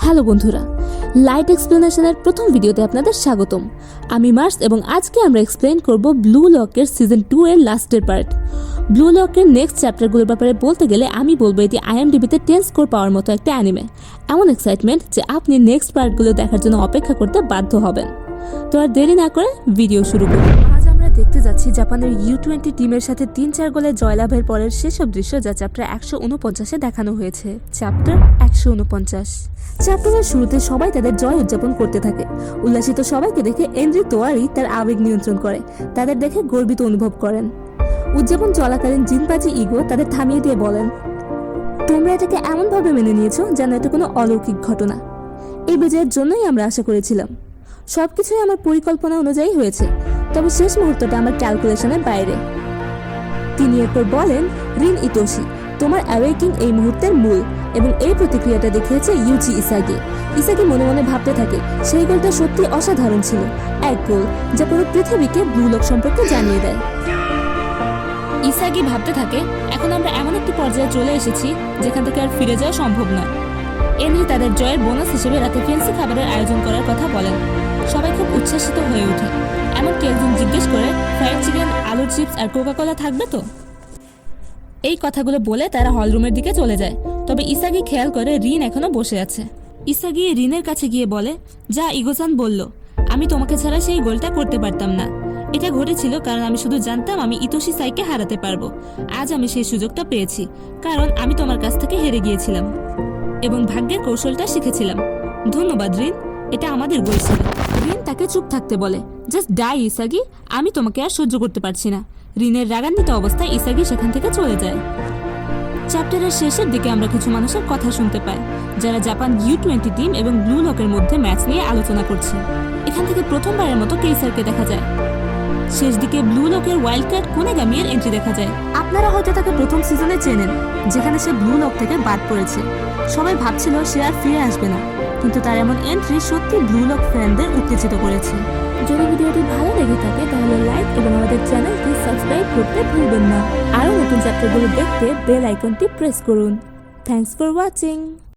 Hello বন্ধুরা, light এক্সপ্লেনেশনের প্রথম ভিডিওতে আপনাদের স্বাগতম। আমি মার্স এবং আজকে আমরা এক্সপ্লেন করব ব্লু লকের সিজন 2 এর লাস্টের পার্ট। ব্লু লকের নেক্সট চ্যাপ্টারগুলোর ব্যাপারে বলতে গেলে আমি বলবো এটি IMDb-তে 10 স্কোর পাওয়ার মতো একটা অ্যানিমে। এমন এক্সাইটমেন্ট যে আপনি নেক্সট পার্টগুলো দেখার জন্য অপেক্ষা করতে বাধ্য হবেন। তো আর দেরি না করে ভিডিও শুরু করব। আজ আমরা দেখতে যাচ্ছি জাপানের U20 টিমের সাথে 3-4 গোলে জয়লাভের পরের সেসব দৃশ্য যা চ্যাপ্টার 149-এ দেখানো হয়েছে। চ্যাপ্টার 149। চ্যাপ্টারের শুরুতে সবাই তাদের জয় উদযাপন করতে থাকে। উল্লাসিত সবাইকে দেখে এন্ড্রি তোয়ারি তার আবেগ নিয়ন্ত্রণ করে, তাদের দেখে গর্বিত অনুভব করেন। উদযাপন চলাকালীন জিনপাজি ইগো তাদের থামিয়ে দিয়ে বলেন, তোমরা এটাকে এমনভাবে মেনে নিয়েছো যেন এটা কোনো অলৌকিক ঘটনা। এই বিজয়ের জন্যই আমরা আশা করেছিলাম। সবকিছুই আমার পরিকল্পনা অনুযায়ী হয়েছে, তবে শেষ মুহূর্তটা আমার ক্যালকুলেশনের বাইরে। তিনি এরপর বলেন, রিন ইতোশি, তোমার অ্যাওয়েকিং এই মুহূর্তের মূল, এবং এই প্রতিক্রিয়াটা দেখিয়েছে ইউচি ইসাগি। ইসাগি মনে মনে ভাবতে থাকে, সেই গোলটা সত্যি অসাধারণ ছিল, এক গোল যা পুরো পৃথিবীকে ব্লু লক সম্পর্কে জানিয়ে দেয়। ইসাগি ভাবতে থাকে, এখন আমরা এমন একটি পর্যায়ে চলে এসেছি যেখান থেকে আর ফিরে যাওয়া সম্ভব নয়। এমনি তাদের জয়ের বোনাস হিসেবে রাতে ফ্যান্সি খাবারের আয়োজন করার কথা বলেন। সবাই খুব উচ্ছ্বাসিত হয়ে ওঠে। এমনকি একজন জিজ্ঞেস করে, ফ্রাইড চিকেন, আলুর চিপস আর কোকা-কোলা থাকবে তো? এই কথাগুলো বলে তারা হলরুমের দিকে চলে যায়। তবে ইসাগি খেয়াল করে রিন এখনো বসে আছে। ইসাগি রিনের কাছে গিয়ে বলে, যা ইগোসান বলল, আমি তোমাকে ছাড়া সেই গোলটা করতে পারতাম না। এটা ঘটেছিল কারণ আমি শুধু জানতাম আমি ইতোশি সাইকে হারাতে পারবো। আজ আমি সেই সুযোগটা পেয়েছি কারণ আমি তোমার কাছ থেকে হেরে গিয়েছিলাম এবং ভাগ্যের কৌশলটা শিখেছিলাম। ধন্যবাদ রিন, এটা আমাদের গোল ছিল। রিন তাকে চুপ থাকতে বলে, জাস্ট ডাই ইসাগি, আমি তোমাকে আর সহ্য করতে পারছি না। রিনের রাগান্বিত অবস্থায় ইসাগি সেখান থেকে চলে যায়। চ্যাপ্টারের শেষের দিকে আমরা কিছু মানুষের কথা শুনতে পাই যারা জাপান U20 টিম এবং ব্লু লকের মধ্যে ম্যাচ নিয়ে আলোচনা করছে। এখান থেকে প্রথমবারের মতো কেইসারকে দেখা যায়। শেষ দিকে ব্লু লকের ওয়াইল্ড কার্ড কুনেগামির এন্ট্রি দেখা যায়। আপনারা হয়তো তাকে প্রথম সিজনে চেনেন, যেখানে সে ব্লু লক থেকে বাদ পড়েছে। সবাই ভাবছিল সে আর ফিরে আসবে না, কিন্তু তার এমন এন্ট্রি সত্যি ব্লু লক ফ্যানদের উত্তেজিত করেছে। যদি ভিডিওটি ভালো লেগে থাকে তাহলে লাইক এবং আমাদের চ্যানেলটি সাবস্ক্রাইব করতে ভুলবেন না। আরও নতুন চ্যাপ্টারগুলো দেখতে বেল আইকনটি প্রেস করুন। Thanks for watching.